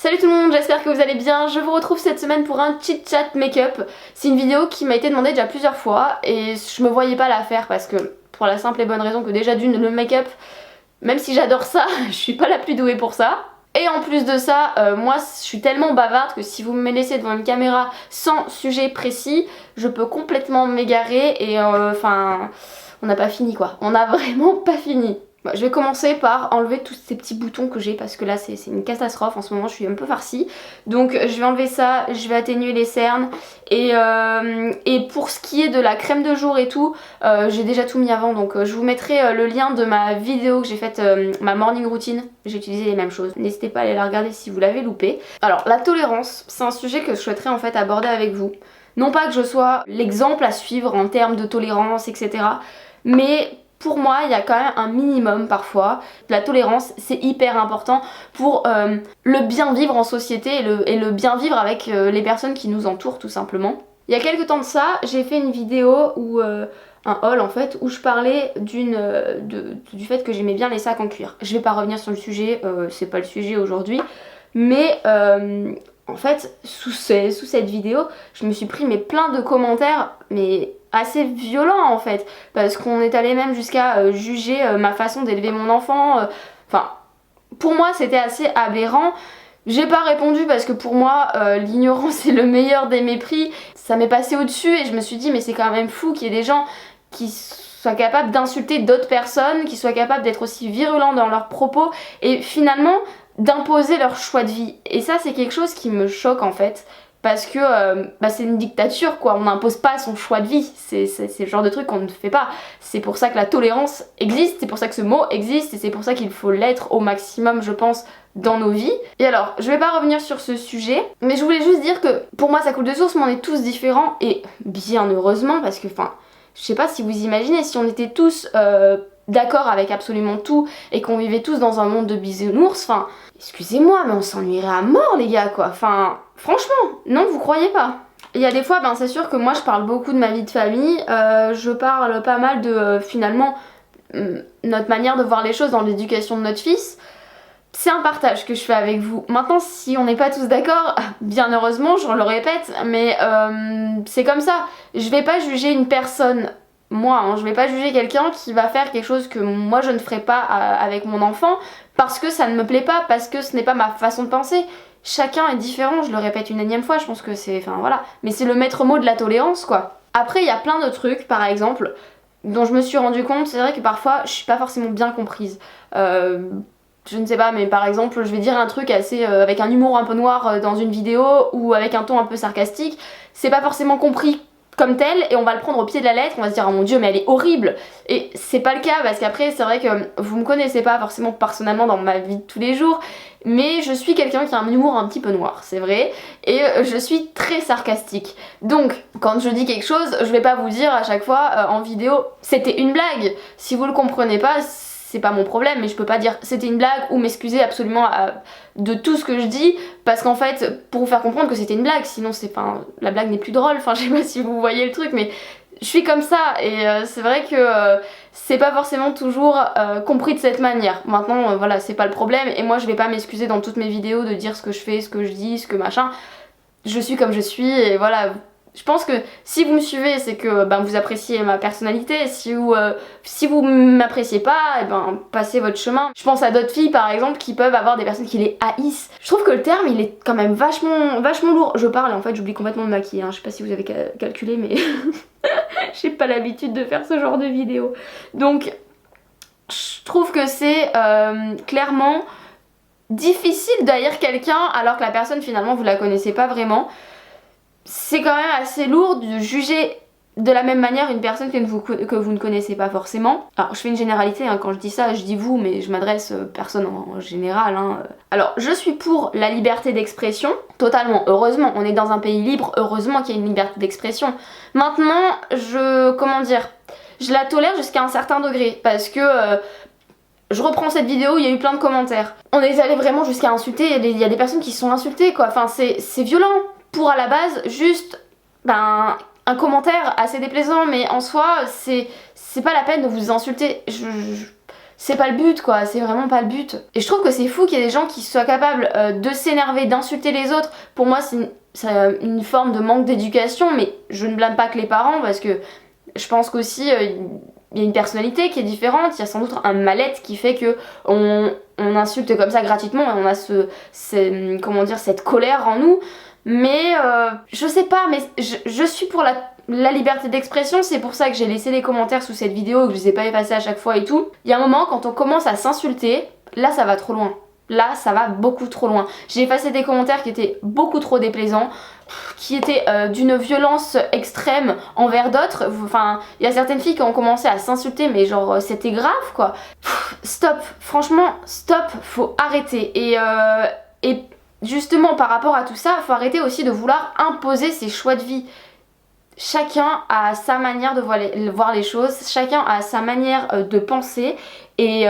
Salut tout le monde, j'espère que vous allez bien. Je vous retrouve cette semaine pour un chit chat make-up. C'est une vidéo qui m'a été demandée déjà plusieurs fois et je me voyais pas la faire parce que pour la simple et bonne raison que déjà d'une, le make-up, même si j'adore ça, je suis pas la plus douée pour ça. Et en plus de ça, moi je suis tellement bavarde que si vous me laissez devant une caméra sans sujet précis, je peux complètement m'égarer et enfin on n'a pas fini quoi. On n'a vraiment pas fini. Bon, je vais commencer par enlever tous ces petits boutons que j'ai parce que là c'est une catastrophe en ce moment, je suis un peu farcie. Donc je vais enlever ça, je vais atténuer les cernes et pour ce qui est de la crème de jour et tout, j'ai déjà tout mis avant donc je vous mettrai le lien de ma vidéo que j'ai faite, ma morning routine. J'ai utilisé les mêmes choses, n'hésitez pas à aller la regarder si vous l'avez loupé. Alors la tolérance, c'est un sujet que je souhaiterais en fait aborder avec vous. Non pas que je sois l'exemple à suivre en termes de tolérance etc. Mais pour moi, il y a quand même un minimum parfois. La tolérance, c'est hyper important pour le bien vivre en société et le bien vivre avec les personnes qui nous entourent tout simplement. Il y a quelques temps de ça, j'ai fait une vidéo où un haul en fait, où je parlais du fait que j'aimais bien les sacs en cuir. Je vais pas revenir sur le sujet, c'est pas le sujet aujourd'hui, mais en fait, sous cette vidéo, je me suis pris plein de commentaires, mais assez violents en fait, parce qu'on est allé même jusqu'à juger ma façon d'élever mon enfant. Enfin, pour moi, c'était assez aberrant. J'ai pas répondu parce que pour moi, l'ignorance est le meilleur des mépris. Ça m'est passé au-dessus et je me suis dit, mais c'est quand même fou qu'il y ait des gens qui soient capables d'insulter d'autres personnes, qui soient capables d'être aussi virulents dans leurs propos et finalement d'imposer leur choix de vie. Et ça, c'est quelque chose qui me choque en fait. Parce que c'est une dictature quoi, on n'impose pas son choix de vie, c'est le genre de truc qu'on ne fait pas. C'est pour ça que la tolérance existe, c'est pour ça que ce mot existe et c'est pour ça qu'il faut l'être au maximum je pense dans nos vies. Et alors, je vais pas revenir sur ce sujet, mais je voulais juste dire que pour moi ça coule de source, mais on est tous différents et bien heureusement parce que enfin, je sais pas si vous imaginez, si on était tous d'accord avec absolument tout et qu'on vivait tous dans un monde de bisounours, enfin, excusez-moi mais on s'ennuierait à mort les gars quoi, enfin franchement, non vous croyez pas. Il y a des fois, ben c'est sûr que moi je parle beaucoup de ma vie de famille, je parle pas mal de finalement notre manière de voir les choses dans l'éducation de notre fils. C'est un partage que je fais avec vous. Maintenant si on n'est pas tous d'accord, bien heureusement je le répète, mais c'est comme ça. Je vais pas juger une personne moi, hein, je vais pas juger quelqu'un qui va faire quelque chose que moi je ne ferai pas avec mon enfant parce que ça ne me plaît pas, parce que ce n'est pas ma façon de penser. Chacun est différent, je le répète une énième fois, je pense que c'est... Enfin voilà, mais c'est le maître mot de la tolérance quoi. Après il y a plein de trucs, par exemple, dont je me suis rendu compte, c'est vrai que parfois je suis pas forcément bien comprise. Je ne sais pas, mais par exemple je vais dire un truc assez avec un humour un peu noir dans une vidéo ou avec un ton un peu sarcastique, c'est pas forcément compris comme tel et on va le prendre au pied de la lettre, on va se dire oh mon dieu mais elle est horrible, et c'est pas le cas parce qu'après c'est vrai que vous me connaissez pas forcément personnellement dans ma vie de tous les jours, mais je suis quelqu'un qui a un humour un petit peu noir, c'est vrai, et je suis très sarcastique. Donc quand je dis quelque chose, je vais pas vous dire à chaque fois en vidéo c'était une blague. Si vous le comprenez pas, c'est pas mon problème, mais je peux pas dire c'était une blague ou m'excuser absolument de tout ce que je dis parce qu'en fait pour vous faire comprendre que c'était une blague, sinon c'est pas la blague n'est plus drôle, enfin je sais pas si vous voyez le truc, mais je suis comme ça et c'est vrai que c'est pas forcément toujours compris de cette manière. Maintenant voilà, c'est pas le problème et moi je vais pas m'excuser dans toutes mes vidéos de dire ce que je fais, ce que je dis, ce que machin. Je suis comme je suis et voilà. Je pense que si vous me suivez, c'est que vous appréciez ma personnalité. Si vous m'appréciez pas, et passez votre chemin. Je pense à d'autres filles par exemple qui peuvent avoir des personnes qui les haïssent. Je trouve que le terme il est quand même vachement lourd. Je parle et en fait j'oublie complètement de me maquiller, hein. Je sais pas si vous avez calculé mais j'ai pas l'habitude de faire ce genre de vidéo. Donc je trouve que c'est clairement difficile d'haïr quelqu'un alors que la personne finalement vous la connaissez pas vraiment. C'est quand même assez lourd de juger de la même manière une personne que vous ne connaissez pas forcément. Alors je fais une généralité, hein, quand je dis ça je dis vous, mais je m'adresse personne en général, hein. Alors je suis pour la liberté d'expression, totalement, heureusement, on est dans un pays libre, heureusement qu'il y a une liberté d'expression. Maintenant je la tolère jusqu'à un certain degré, parce que je reprends cette vidéo, il y a eu plein de commentaires. On est allé vraiment jusqu'à insulter, il y a des personnes qui se sont insultées quoi, enfin c'est violent. Pour à la base juste un commentaire assez déplaisant, mais en soi c'est pas la peine de vous insulter. c'est pas le but quoi, c'est vraiment pas le but. Et je trouve que c'est fou qu'il y ait des gens qui soient capables de s'énerver, d'insulter les autres. Pour moi c'est une forme de manque d'éducation, mais je ne blâme pas que les parents parce que je pense qu'aussi il y a une personnalité qui est différente, il y a sans doute un mal-être qui fait que on insulte comme ça gratuitement et on a comment dire, cette colère en nous. Mais je sais pas, mais je suis pour la liberté d'expression, c'est pour ça que j'ai laissé des commentaires sous cette vidéo, que je les ai pas effacés à chaque fois et tout. Il y a un moment quand on commence à s'insulter, là ça va trop loin. Là ça va beaucoup trop loin. J'ai effacé des commentaires qui étaient beaucoup trop déplaisants, qui étaient d'une violence extrême envers d'autres. Enfin, il y a certaines filles qui ont commencé à s'insulter, mais genre c'était grave quoi. Stop, franchement stop, faut arrêter. Et justement par rapport à tout ça, faut arrêter aussi de vouloir imposer ses choix de vie. Chacun a sa manière de voir les choses, chacun a sa manière de penser et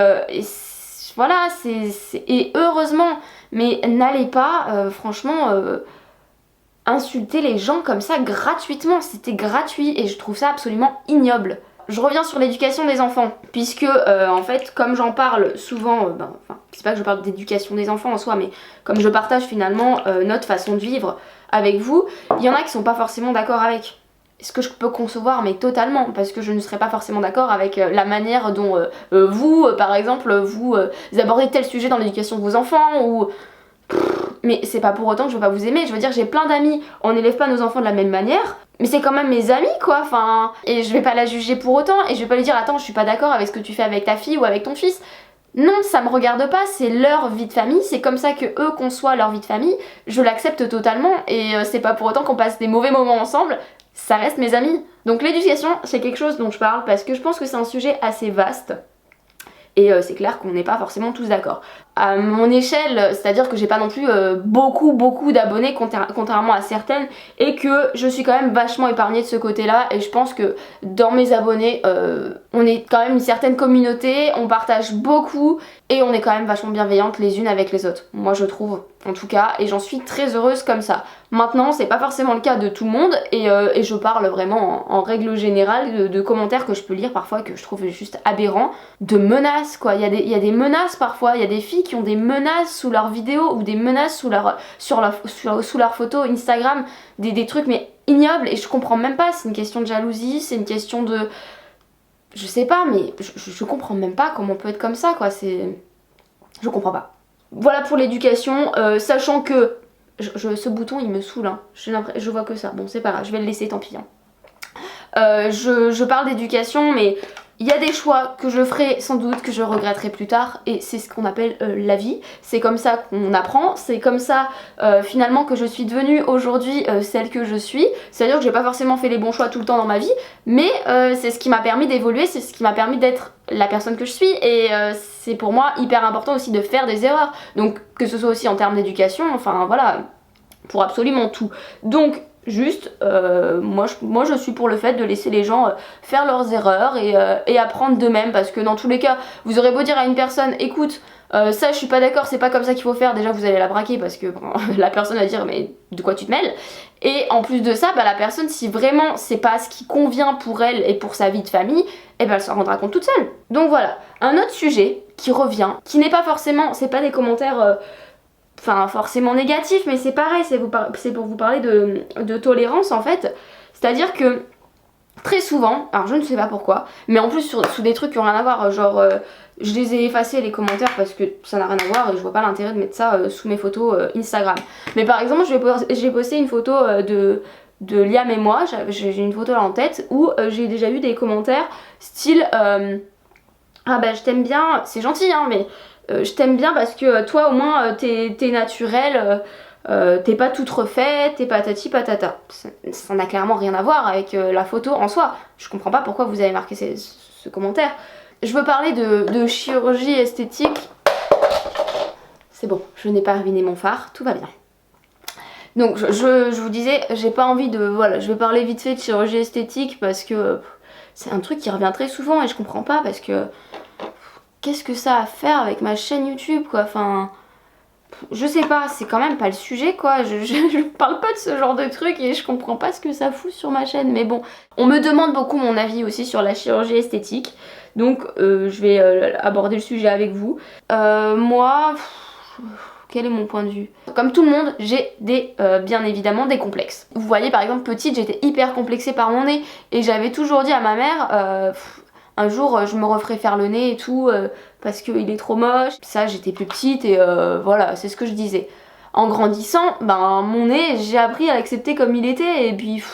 voilà, et heureusement, mais n'allez pas franchement insulter les gens comme ça gratuitement, c'était gratuit et je trouve ça absolument ignoble. Je reviens sur l'éducation des enfants, puisque en fait, comme j'en parle souvent, c'est pas que je parle d'éducation des enfants en soi, mais comme je partage finalement notre façon de vivre avec vous, il y en a qui sont pas forcément d'accord avec. Ce que je peux concevoir, mais totalement, parce que je ne serais pas forcément d'accord avec la manière dont vous, par exemple, vous abordez tel sujet dans l'éducation de vos enfants, ou... Mais c'est pas pour autant que je veux pas vous aimer, je veux dire, j'ai plein d'amis, on n'élève pas nos enfants de la même manière, mais c'est quand même mes amis quoi, enfin... Et je vais pas la juger pour autant, et je vais pas lui dire, attends, je suis pas d'accord avec ce que tu fais avec ta fille ou avec ton fils. Non, ça me regarde pas, c'est leur vie de famille, c'est comme ça que eux conçoivent leur vie de famille, je l'accepte totalement, et c'est pas pour autant qu'on passe des mauvais moments ensemble, ça reste mes amis. Donc l'éducation, c'est quelque chose dont je parle parce que je pense que c'est un sujet assez vaste. Et c'est clair qu'on n'est pas forcément tous d'accord. À mon échelle, c'est-à-dire que j'ai pas non plus beaucoup d'abonnés contrairement à certaines, et que je suis quand même vachement épargnée de ce côté-là, et je pense que dans mes abonnés, on est quand même une certaine communauté, on partage beaucoup, et on est quand même vachement bienveillantes les unes avec les autres. Moi je trouve, en tout cas, et j'en suis très heureuse comme ça. Maintenant, c'est pas forcément le cas de tout le monde, et je parle vraiment en règle générale de commentaires que je peux lire parfois que je trouve juste aberrants, de menaces quoi. Il y a des menaces parfois, il y a des filles qui ont des menaces sous leurs vidéos ou des menaces sous leur photo Instagram, des trucs mais ignobles, et je comprends même pas, c'est une question de jalousie, c'est une question de... Je sais pas, mais je comprends même pas comment on peut être comme ça quoi, c'est... Je comprends pas. Voilà pour l'éducation, sachant que... ce bouton il me saoule, hein. Je vois que ça, bon c'est pas grave, je vais le laisser, tant pis. Hein. Je parle d'éducation, mais il y a des choix que je ferai sans doute, que je regretterai plus tard, et c'est ce qu'on appelle la vie. C'est comme ça qu'on apprend, c'est comme ça finalement que je suis devenue aujourd'hui celle que je suis. C'est-à-dire que j'ai pas forcément fait les bons choix tout le temps dans ma vie, mais c'est ce qui m'a permis d'évoluer, c'est ce qui m'a permis d'être la personne que je suis, et c'est pour moi hyper important aussi de faire des erreurs. Donc que ce soit aussi en termes d'éducation, enfin voilà, pour absolument tout. Donc juste, moi je suis pour le fait de laisser les gens faire leurs erreurs et apprendre d'eux-mêmes, parce que dans tous les cas, vous aurez beau dire à une personne, écoute, ça je suis pas d'accord, c'est pas comme ça qu'il faut faire, déjà vous allez la braquer parce que bon, la personne va dire mais de quoi tu te mêles, et en plus de ça, bah, la personne, si vraiment c'est pas ce qui convient pour elle et pour sa vie de famille, et ben elle s'en rendra compte toute seule. Donc voilà, un autre sujet qui revient, qui n'est pas forcément, c'est pas des commentaires enfin forcément négatif, mais c'est pareil, c'est pour vous parler de tolérance en fait. C'est-à-dire que très souvent, alors je ne sais pas pourquoi, mais en plus sous des trucs qui ont rien à voir, genre je les ai effacés les commentaires parce que ça n'a rien à voir et je vois pas l'intérêt de mettre ça sous mes photos Instagram. Mais par exemple, j'ai posté une photo de Liam et moi, j'ai une photo là en tête où j'ai déjà eu des commentaires style ah bah je t'aime bien, c'est gentil hein, mais je t'aime bien parce que toi au moins t'es naturelle, t'es pas toute refaite, t'es patati patata. Ça n'a clairement rien à voir avec la photo en soi. Je comprends pas pourquoi vous avez marqué ce commentaire. Je veux parler de chirurgie esthétique. C'est bon, je n'ai pas ruiné mon phare, tout va bien. Donc je vous disais, j'ai pas envie de... Voilà, je vais parler vite fait de chirurgie esthétique parce que c'est un truc qui revient très souvent et je comprends pas parce que... Qu'est-ce que ça a à faire avec ma chaîne YouTube quoi, enfin... Je sais pas, c'est quand même pas le sujet quoi, je parle pas de ce genre de truc et je comprends pas ce que ça fout sur ma chaîne, mais bon. On me demande beaucoup mon avis aussi sur la chirurgie esthétique. Donc je vais aborder le sujet avec vous. Moi, quel est mon point de vue? Comme tout le monde, j'ai bien évidemment des complexes. Vous voyez, par exemple, petite, j'étais hyper complexée par mon nez et j'avais toujours dit à ma mère un jour je me referai faire le nez et tout parce qu'il est trop moche. Ça, j'étais plus petite et voilà, c'est ce que je disais. En grandissant, ben mon nez, j'ai appris à l'accepter comme il était et puis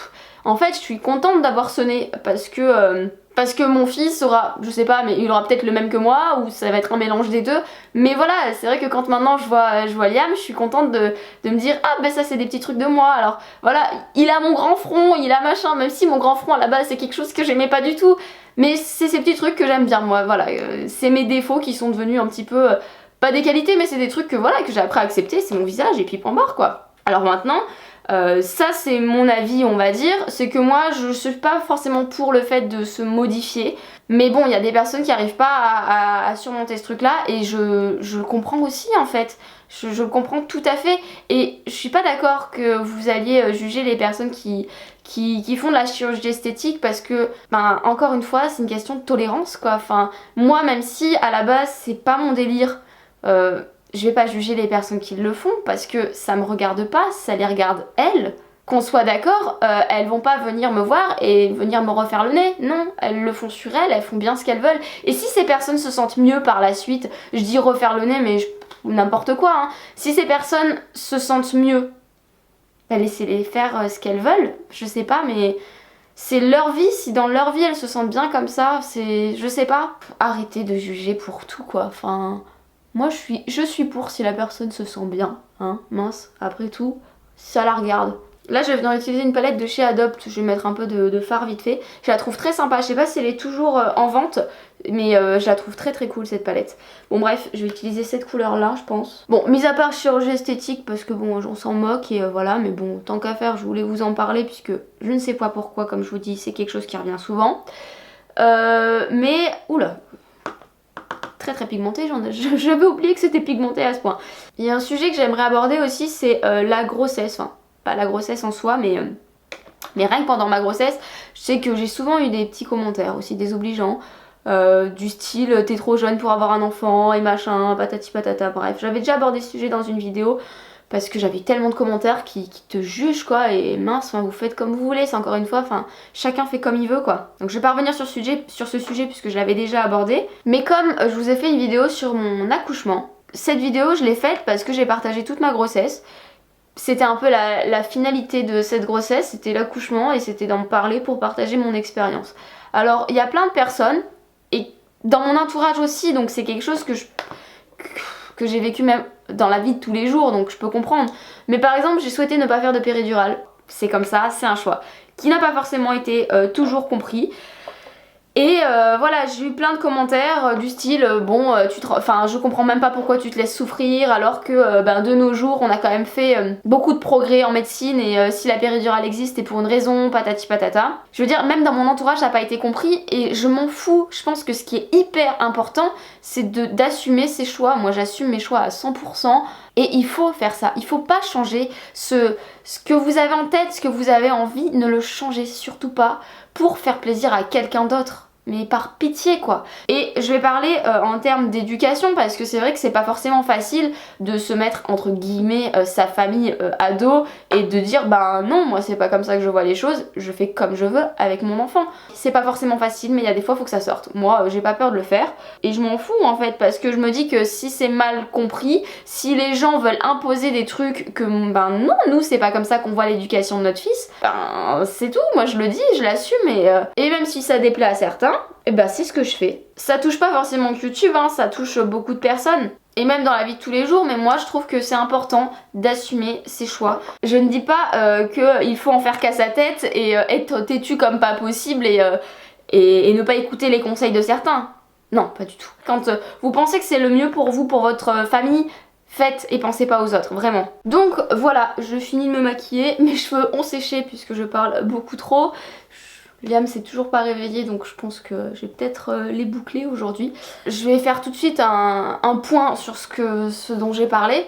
en fait, je suis contente d'avoir ce nez parce que mon fils aura, je sais pas, mais il aura peut-être le même que moi ou ça va être un mélange des deux. Mais voilà, c'est vrai que quand maintenant je vois Liam, je suis contente de me dire ah ben ça c'est des petits trucs de moi. Alors voilà, il a mon grand front, il a machin, même si mon grand front à la base c'est quelque chose que j'aimais pas du tout. Mais c'est ces petits trucs que j'aime bien moi, voilà. C'est mes défauts qui sont devenus un petit peu, pas des qualités, mais c'est des trucs que voilà que j'ai appris à accepter, c'est mon visage et puis point barre quoi. Alors maintenant, ça c'est mon avis on va dire, c'est que moi je suis pas forcément pour le fait de se modifier, mais bon il y a des personnes qui arrivent pas à surmonter ce truc là et je le comprends aussi en fait, je le comprends tout à fait et je suis pas d'accord que vous alliez juger les personnes qui font de la chirurgie esthétique parce que ben encore une fois c'est une question de tolérance quoi, enfin moi même si à la base c'est pas mon délire, je vais pas juger les personnes qui le font parce que ça me regarde pas, ça les regarde elles. Qu'on soit d'accord, elles vont pas venir me voir et venir me refaire le nez. Non, elles le font sur elles, elles font bien ce qu'elles veulent. Et si ces personnes se sentent mieux par la suite, je dis refaire le nez mais n'importe quoi, hein. Si ces personnes se sentent mieux, bah laissez-les faire ce qu'elles veulent. Je sais pas mais c'est leur vie, si dans leur vie elles se sentent bien comme ça, c'est... je sais pas. Arrêtez de juger pour tout quoi, enfin... Moi je suis pour si la personne se sent bien, hein, mince, après tout, ça la regarde. Là je vais venir utiliser une palette de chez Adopt, je vais mettre un peu de fard vite fait. Je la trouve très sympa, je sais pas si elle est toujours en vente, mais je la trouve très très cool cette palette. Bon bref, je vais utiliser cette couleur là je pense. Bon, mis à part chirurgie esthétique parce que bon on s'en moque et voilà, mais bon tant qu'à faire je voulais vous en parler puisque je ne sais pas pourquoi comme je vous dis c'est quelque chose qui revient souvent. Mais, oula, très pigmenté, j'avais oublié que c'était pigmenté à ce point. Il y a un sujet que j'aimerais aborder aussi, c'est la grossesse, enfin pas la grossesse en soi mais rien que pendant ma grossesse, je sais que j'ai souvent eu des petits commentaires aussi désobligeants, du style t'es trop jeune pour avoir un enfant et machin, patati patata, bref j'avais déjà abordé ce sujet dans une vidéo parce que j'avais tellement de commentaires qui te jugent quoi et mince, enfin, vous faites comme vous voulez, c'est encore une fois, enfin chacun fait comme il veut quoi. Donc je vais pas revenir sur ce sujet puisque je l'avais déjà abordé, mais comme je vous ai fait une vidéo sur mon accouchement, cette vidéo je l'ai faite parce que j'ai partagé toute ma grossesse. C'était un peu la finalité de cette grossesse, c'était l'accouchement et c'était d'en parler pour partager mon expérience. Alors il y a plein de personnes et dans mon entourage aussi, donc c'est quelque chose que j'ai vécu même dans la vie de tous les jours, donc je peux comprendre. Mais par exemple, j'ai souhaité ne pas faire de péridurale. C'est comme ça, c'est un choix qui n'a pas forcément été toujours compris. Et voilà, j'ai eu plein de commentaires du style bon, enfin je comprends même pas pourquoi tu te laisses souffrir alors que de nos jours on a quand même fait beaucoup de progrès en médecine et si la péridurale existe c'est pour une raison, patati patata. Je veux dire, même dans mon entourage ça n'a pas été compris et je m'en fous. Je pense que ce qui est hyper important c'est d'assumer ses choix. Moi j'assume mes choix à 100% et il faut faire ça. Il faut pas changer ce que vous avez en tête, ce que vous avez envie, ne le changez surtout pas pour faire plaisir à quelqu'un d'autre. Mais par pitié quoi. Et je vais parler en termes d'éducation parce que c'est vrai que c'est pas forcément facile de se mettre entre guillemets sa famille à dos et de dire bah non moi c'est pas comme ça que je vois les choses, je fais comme je veux avec mon enfant. C'est pas forcément facile mais il y a des fois faut que ça sorte. Moi j'ai pas peur de le faire et je m'en fous en fait parce que je me dis que si c'est mal compris, si les gens veulent imposer des trucs que non nous c'est pas comme ça qu'on voit l'éducation de notre fils, c'est tout, moi je le dis, je l'assume et même si ça déplaît à certains, et c'est ce que je fais. Ça touche pas forcément que YouTube, hein, ça touche beaucoup de personnes. Et même dans la vie de tous les jours, mais moi je trouve que c'est important d'assumer ses choix. Je ne dis pas qu'il faut en faire qu'à sa tête et être têtu comme pas possible et ne pas écouter les conseils de certains. Non, pas du tout. Quand vous pensez que c'est le mieux pour vous, pour votre famille, faites et pensez pas aux autres, vraiment. Donc voilà, je finis de me maquiller, mes cheveux ont séché puisque je parle beaucoup trop. Liam s'est toujours pas réveillé donc je pense que je vais peut-être les boucler aujourd'hui. Je vais faire tout de suite un point sur ce dont j'ai parlé.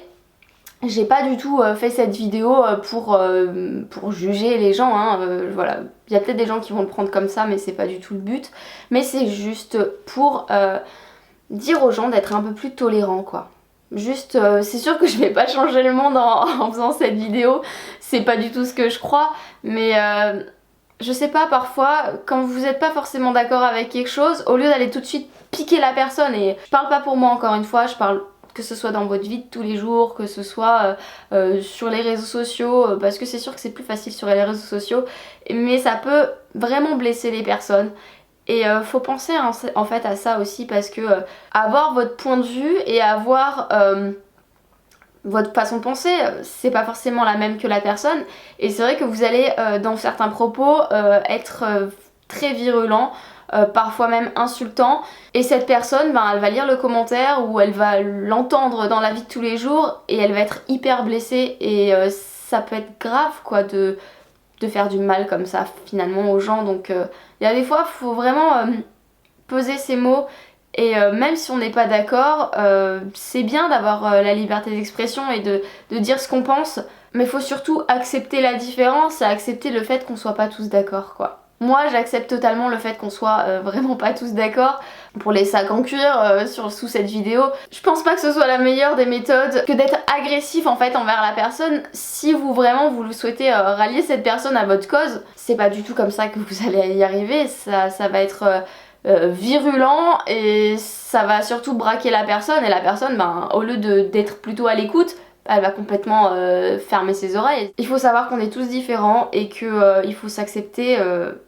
J'ai pas du tout fait cette vidéo pour juger les gens, hein. Voilà, il y a peut-être des gens qui vont le prendre comme ça, mais c'est pas du tout le but. Mais c'est juste pour dire aux gens d'être un peu plus tolérants, quoi. Juste, c'est sûr que je vais pas changer le monde en faisant cette vidéo, c'est pas du tout ce que je crois, mais je sais pas, parfois, quand vous êtes pas forcément d'accord avec quelque chose, au lieu d'aller tout de suite piquer la personne, et je parle pas pour moi encore une fois, je parle que ce soit dans votre vie de tous les jours, que ce soit sur les réseaux sociaux, parce que c'est sûr que c'est plus facile sur les réseaux sociaux, mais ça peut vraiment blesser les personnes. Et faut penser en fait à ça aussi, parce que avoir votre point de vue et avoir votre façon de penser, c'est pas forcément la même que la personne. Et c'est vrai que vous allez dans certains propos être très virulent, parfois même insultant, et cette personne, ben, elle va lire le commentaire ou elle va l'entendre dans la vie de tous les jours et elle va être hyper blessée, et ça peut être grave quoi de faire du mal comme ça finalement aux gens. Donc il y a des fois, il faut vraiment peser ses mots, et même si on n'est pas d'accord, c'est bien d'avoir la liberté d'expression et de dire ce qu'on pense, mais il faut surtout accepter la différence et accepter le fait qu'on soit pas tous d'accord quoi. Moi j'accepte totalement le fait qu'on soit vraiment pas tous d'accord. Pour les sacs en cuir sous cette vidéo, je pense pas que ce soit la meilleure des méthodes que d'être agressif en fait envers la personne. Si vous vraiment vous souhaitez rallier cette personne à votre cause, c'est pas du tout comme ça que vous allez y arriver. Ça va être virulent, et ça va surtout braquer la personne, et la personne, ben, au lieu d'être plutôt à l'écoute, elle va complètement fermer ses oreilles. Il faut savoir qu'on est tous différents et que il faut s'accepter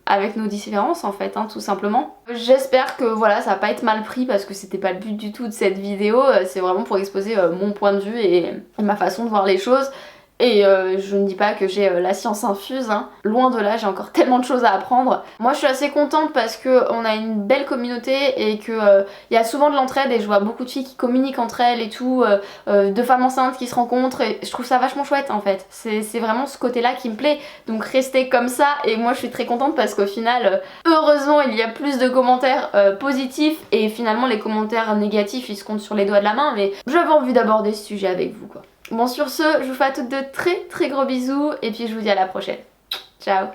avec nos différences en fait, hein, tout simplement. J'espère que voilà, ça va pas être mal pris, parce que c'était pas le but du tout de cette vidéo, c'est vraiment pour exposer mon point de vue et ma façon de voir les choses. Et je ne dis pas que j'ai la science infuse, hein. Loin de là, j'ai encore tellement de choses à apprendre. Moi je suis assez contente parce qu'on a une belle communauté et qu'il y a souvent de l'entraide, et je vois beaucoup de filles qui communiquent entre elles et tout, de femmes enceintes qui se rencontrent, et je trouve ça vachement chouette en fait. C'est vraiment ce côté là qui me plaît, donc restez comme ça, et moi je suis très contente parce qu'au final, heureusement il y a plus de commentaires positifs, et finalement les commentaires négatifs ils se comptent sur les doigts de la main, mais j'avais envie d'aborder ce sujet avec vous quoi. Bon, sur ce, je vous fais à toutes de très très gros bisous, et puis je vous dis à la prochaine. Ciao.